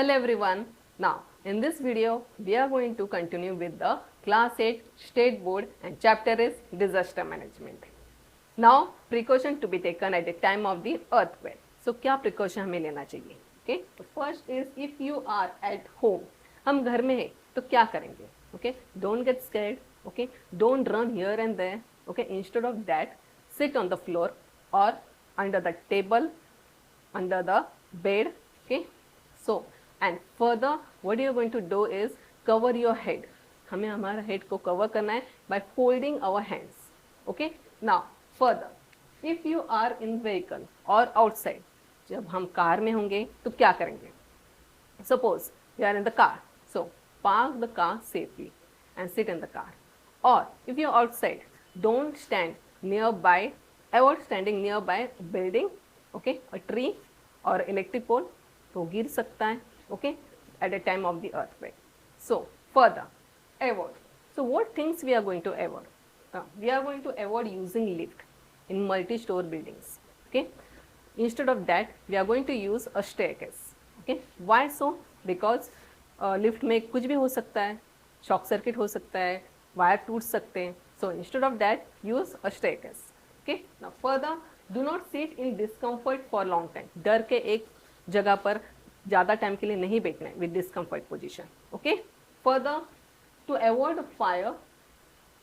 Hello everyone. Now in this video we are going to continue with the class 8 state board and chapter is disaster management. Now precaution to be taken at the time of the earthquake. So क्या precaution हमें लेना चाहिए? Okay. So first is if you are at home, हम घर में हैं तो क्या करेंगे? Okay. Don't get scared. Okay. Don't run here and there. Okay. Instead of that, sit on the floor or under the table, under the bed. Okay. So and further what you are going to do is cover your head. हमें हमारा head को cover करना है by folding our hands. Okay. Now further if you are in vehicle or outside, जब हम car में होंगे तो क्या करेंगे? Suppose you are in the car, so park the car safely and sit in the car. Or if you are outside, don't stand nearby, avoid standing nearby a building, okay, a tree or electric pole, तो गिर सकता है, okay, at the time of the earthquake. So further avoid. So what things we are going to avoid? We are going to avoid using lift in multi-story buildings. Okay. Instead of that, we are going to use a staircase. Okay. Why so? Because lift में कुछ भी हो सकता है, shock circuit हो सकता है, wire टूट सकते हैं. So instead of that, use a staircase. Okay. Now further, do not sit in discomfort for long time. डर के एक जगह पर ज़्यादा टाइम के लिए नहीं बैठना है with discomfort position. Okay. Further, to avoid fire,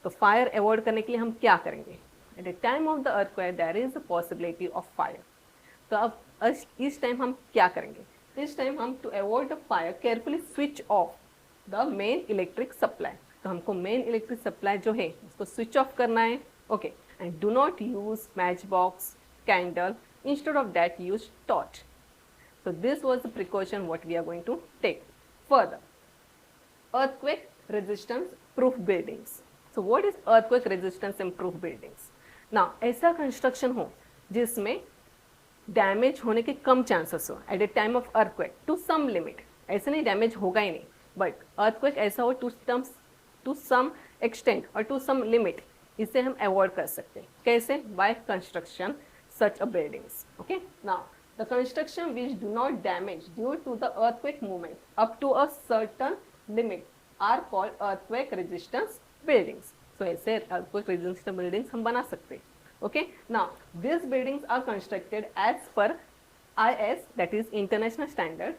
तो फायर अवॉइड करने के लिए हम क्या करेंगे? At the time of the earthquake there is a possibility of fire. तो अब इस टाइम हम क्या करेंगे? इस टाइम हम to avoid the fire carefully switch off the main electric supply. तो हमको मेन इलेक्ट्रिक सप्लाई जो है उसको स्विच ऑफ करना है. Okay. And do not use match box, candle. Instead of that use torch. So this was the precaution what we are going to take. Further, earthquake resistance proof buildings. So what is earthquake resistance and proof buildings? Now ऐसा construction हो जिसमें damage होने के कम chances हो at the time of earthquake to some limit. ऐसे नहीं damage होगा ही नहीं, बट अर्थक्वेक ऐसा हो टू सम एक्सटेंट और टू सम लिमिट. इसे हम अवॉइड कर सकते हैं. कैसे? By construction such a buildings. Okay. Now the construction which do not damage due to the earthquake movement up to a certain limit are called earthquake resistance buildings. So ऐसे earthquake resistant buildings हम बना सकते हैं. Okay. Now these buildings are constructed as per IS, that is International Standard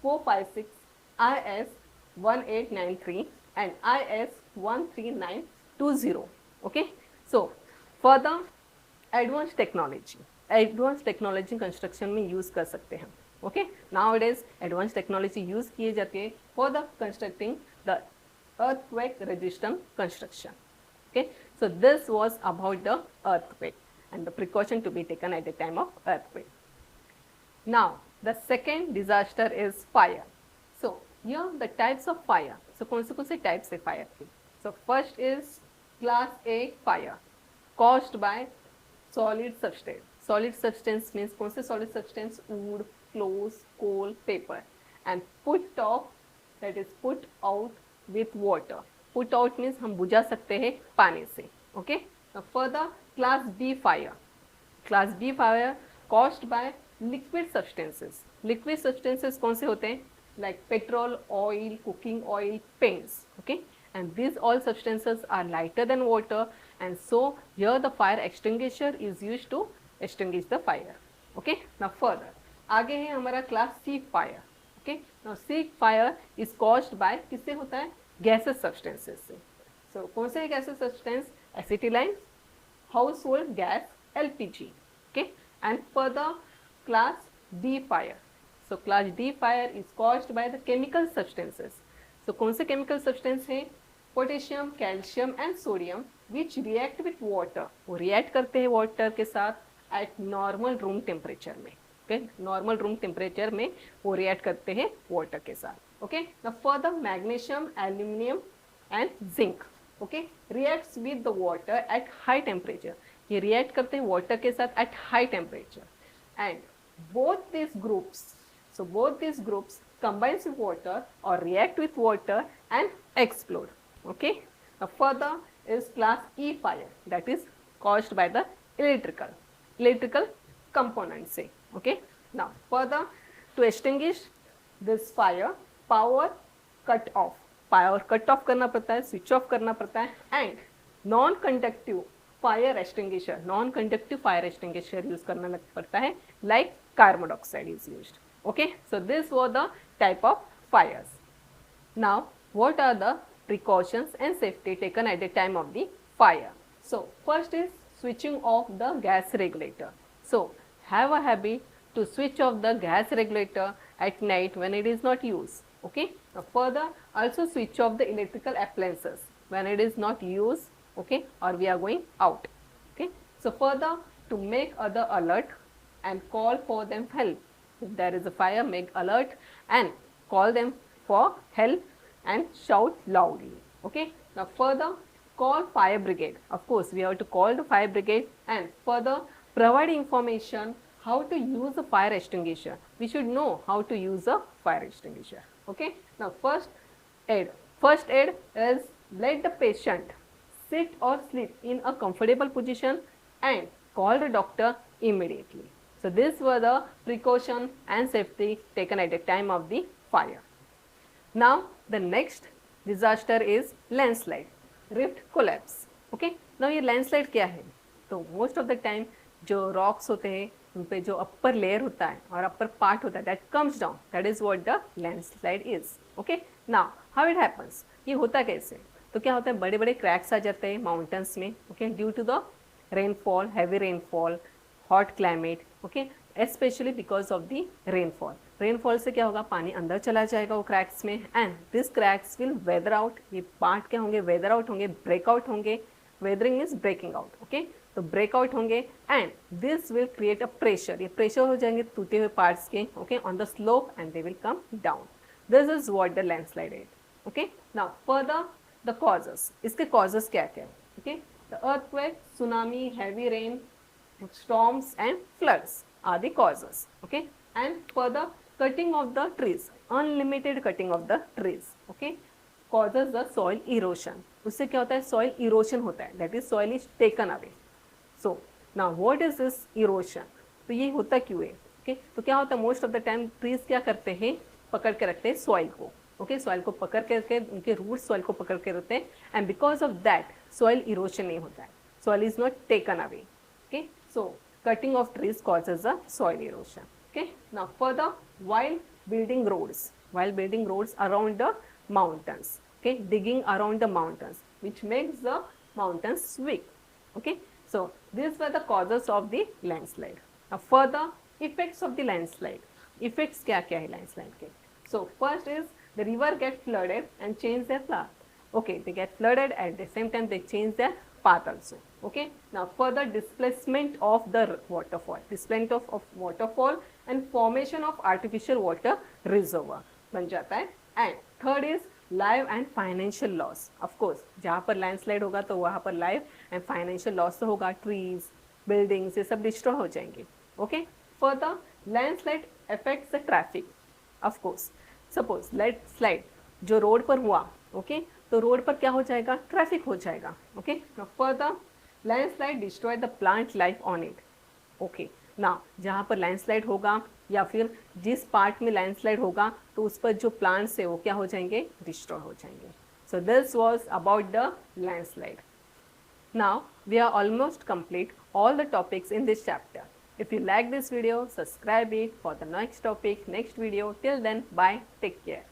456, IS 1893 and IS 13920. Okay. So further advanced technology construction में use कर सकते हैं. Okay. Now it is advance technology use किए जाते हैं for the constructing the earthquake resistant construction. Okay. So this was about the earthquake and the precaution to be taken at the time of earthquake. Now the second disaster is fire. So here the types of fire. So कौन से types है fire के? So first is class A fire caused by solid substance. Solid substance means कौन से solid substance? Wood, clothes, coal, paper. And put off, that is put out with water. Put out means हम बुझा सकते हैं पानी से. Okay. Now further class B fire. Class B fire caused by liquid substances. Liquid substances कौन से होते हैं? Like petrol, oil, cooking oil, paints. Okay. And these all substances are lighter than water, and so here the fire extinguisher is used to extinguish the fire. Okay. Now further आगे है हमारा class C fire. Okay. Now C fire is caused by किससे होता है? Gaseous substances से. So कौन से gaseous substance? Acetylene, household gas, LPG. Okay. And further class D fire. So class D fire is caused by the chemical substances. So कौन से chemical substance है? Potassium, calcium and sodium which react with water. वो react करते हैं water के साथ eight normal room temperature में. Okay. Normal room temperature में वो रिएक्ट करते हैं वाटर के साथ. Okay. Now further magnesium, aluminium and zinc. Okay. Reacts with the water at high temperature. ये रिएक्ट करते हैं वाटर के साथ at high temperature. And both this groups combines with water or react with water and explode. Okay. Now further is class E fire, that is caused by the electrical components. Okay. Now further to extinguish this fire, power cut off. Power cut off करना पड़ता है, switch off करना पड़ता है. And non conductive fire extinguisher, non conductive fire extinguisher use करना पड़ता है, like carbon dioxide is used. Okay, so this was the type of fires. Now, what are the precautions and safety taken at the time of the fire? So, first is switching off the gas regulator. So, have a habit to switch off the gas regulator at night when it is not used. Okay. Now, further, also switch off the electrical appliances when it is not used. Okay, or we are going out. Okay. So, further, to make other alert and call for them help. If there is a fire, make alert and call them for help and shout loudly. Okay. Now further, call fire brigade. Of course, we have to call the fire brigade and further provide information how to use a fire extinguisher. We should know how to use a fire extinguisher. Okay. Now first aid. First aid is let the patient sit or sleep in a comfortable position and call the doctor immediately. So these were the precaution and safety taken at the time of the fire. Now the next disaster is landslide, rift collapse. Okay. Now ये landslide क्या है? तो most of the time जो rocks होते हैं उन पे जो upper layer होता है और upper part होता है that comes down, that is what the landslide is. Okay. Now how it happens? ये होता कैसे? तो क्या होता है, बड़े बड़े cracks आ जाते हैं mountains में. Okay, due to the rainfall, heavy rainfall, hot climate. Okay, especially because of the rainfall. Rainfall से क्या होगा, पानी अंदर चला जाएगा वो cracks में and this cracks will weather out. ये part क्या होंगे, weather out होंगे, break out होंगे. Weathering is breaking out. Okay, तो break out होंगे and this will create a pressure. ये pressure हो जाएंगे टूटे हुए parts के, okay, on the slope and they will come down. This is what the landslide is. Okay, now further the causes. इसके causes क्या क्या है? Okay, the earthquake, tsunami, heavy rain, storms and floods are the causes. Okay, and further cutting of the trees, unlimited cutting of the trees. Okay, causes the soil erosion. उससे क्या होता है, soil erosion होता है, that is soil is taken away. So now what is this erosion? तो ये होता क्यों है? Okay, तो क्या होता है, most of the time trees क्या करते हैं, पकड़ के रखते हैं soil को. Okay, soil को पकड़ के उनके roots soil को पकड़ के रखते हैं and because of that soil erosion नहीं होता है, soil is not taken away. Okay, so cutting of trees causes a soil erosion. Okay, now further while building roads around the mountains. Okay, digging around the mountains which makes the mountains weak. Okay, so these were the causes of the landslide. Now further effects of the landslide. Effects क्या क्या है landslide के? So first is the river get flooded and change their path. Okay, they get flooded at the same time they change their path also. Okay, now further displacement of the waterfall, displacement of waterfall and formation of artificial water reservoir बन जाता है. And third is life and financial loss. Of course, जहाँ पर landslide होगा तो वहाँ पर life and financial loss तो होगा, trees, buildings ये सब destroy हो जाएंगे. Okay, further landslide affects the traffic. Of course, suppose landslide जो रोड पर हुआ, okay, तो रोड पर क्या हो जाएगा, ट्रैफिक हो जाएगा. Okay, now further landslide destroy the plant life on it. Okay, now जहाँ पर landslide होगा या फिर जिस पार्ट में landslide होगा तो उस पर जो plants है वो क्या हो जाएंगे, destroy हो जाएंगे. So this was about the landslide. Now we are almost complete all the topics in this chapter. If you like this video, subscribe it for the next topic, next video. Till then, bye, take care.